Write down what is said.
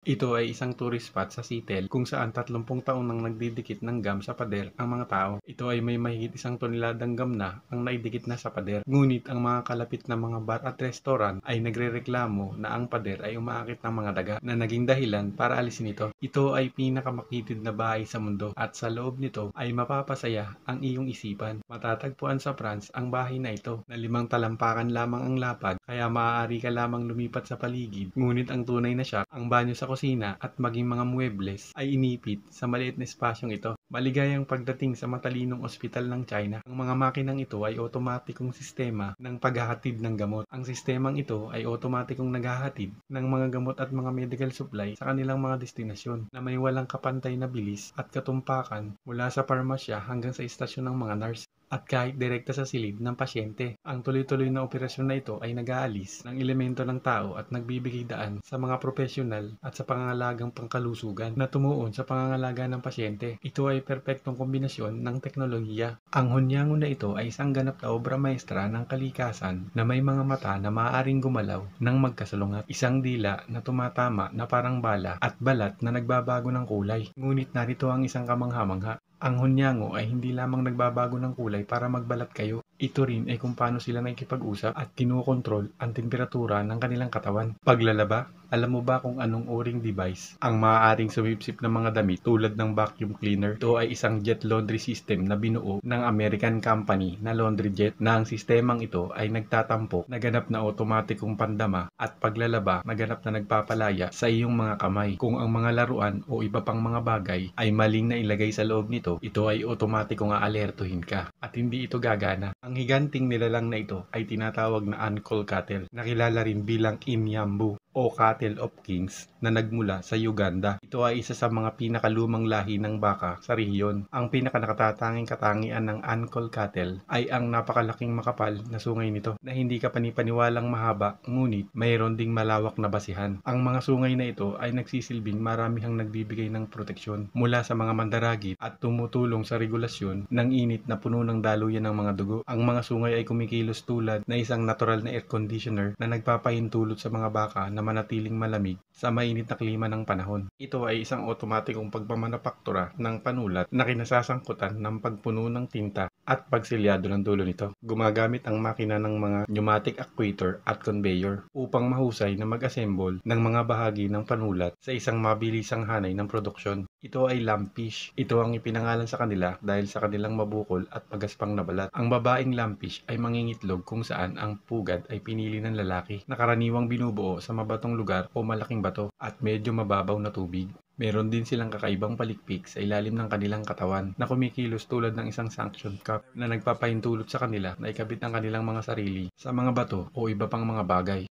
Ito ay isang tourist spot sa Seattle kung saan 30 taon nang nagdidikit ng gum sa pader ang mga tao. Ito ay may mahigit 1 toneladang gum na ang naidikit na sa pader. Ngunit ang mga kalapit na mga bar at restaurant ay nagrereklamo na ang pader ay umaakit ng mga daga na naging dahilan para alisin ito. Ito ay pinakamakitid na bahay sa mundo at sa loob nito ay mapapasaya ang iyong isipan. Matatagpuan sa France ang bahay na ito na 5 talampakan lamang ang lapad kaya maaari ka lamang lumipat sa paligid. Ngunit ang tunay na shock, ang banyo sa kusina at maging mga muebles ay inipit sa maliit na espasyong ito. Maligayang pagdating sa matalinong ospital ng China. Ang mga makinang ito ay otomatikong sistema ng paghahatid ng gamot. Ang sistemang ito ay otomatikong naghahatid ng mga gamot at mga medical supply sa kanilang mga destinasyon na may walang kapantay na bilis at katumpakan mula sa parmasya hanggang sa istasyon ng mga nurse at kahit direkta sa silid ng pasyente. Ang tuloy-tuloy na operasyon na ito ay nag-aalis ng elemento ng tao at nagbibigay daan sa mga profesional at sa pangangalagang pangkalusugan na tumuon sa pangangalaga ng pasyente. Ito ay perpektong kombinasyon ng teknolohiya. Ang hunyango na ito ay isang ganap na obra maestra ng kalikasan na may mga mata na maaaring gumalaw ng magkasalungat, isang dila na tumatama na parang bala at balat na nagbabago ng kulay. Ngunit narito ang isang kamangha-mangha. Ang hunyango ay hindi lamang nagbabago ng kulay para magbalat kayo. Ito rin ay kung paano sila nakikipag-usap at kinukontrol ang temperatura ng kanilang katawan. Paglalaba, alam mo ba kung anong uring device ang maaaring sumipsip ng mga damit tulad ng vacuum cleaner? Ito ay isang jet laundry system na binuo ng American company na Laundry Jet na ang sistemang ito ay nagtatampok na ganap na otomatikong pandama at paglalaba na ganap na nagpapalaya sa iyong mga kamay. Kung ang mga laruan o iba pang mga bagay ay maling na ilagay sa loob nito, ito ay otomatikong aalertuhin ka at hindi ito gagana. Ang higanting nilalang na ito ay tinatawag na Ankol Cattle, nakilala rin bilang Inyambu o Cattle of Kings na nagmula sa Uganda. Ito ay isa sa mga pinakalumang lahi ng baka sa rehiyon. Ang pinakanakatatanging katangian ng Ankol Cattle ay ang napakalaking makapal na sungay nito na hindi ka panipaniwalang mahaba ngunit mayroon ding malawak na basihan. Ang mga sungay na ito ay nagsisilbing maramihang nagbibigay ng proteksyon mula sa mga mandaragit at tumutulong sa regulasyon ng init na puno ng daluyan ng mga dugo. Ang mga sungay ay kumikilos tulad na isang natural na air conditioner na nagpapahintulot sa mga baka na manatiling malamig sa mainit na klima ng panahon. Ito ay isang otomatikong pagmamanupaktura ng panulat na kinasasangkutan ng pagpuno ng tinta at pagsilyado ng dulo nito. Gumagamit ang makina ng mga pneumatic actuator at conveyor upang mahusay na mag-assemble ng mga bahagi ng panulat sa isang mabilisang hanay ng produksyon. Ito ay lampfish. Ito ang ipinangalan sa kanila dahil sa kanilang mabukol at pagaspang na balat. Ang babaeng lampfish ay mangingitlog kung saan ang pugad ay pinili ng lalaki na karaniwang binubuo sa mabatong lugar o malaking bato at medyo mababaw na tubig. Meron din silang kakaibang palikpik sa ilalim ng kanilang katawan na kumikilos tulad ng isang suction cup na nagpapahintulot sa kanila na ikabit ang kanilang mga sarili sa mga bato o iba pang mga bagay.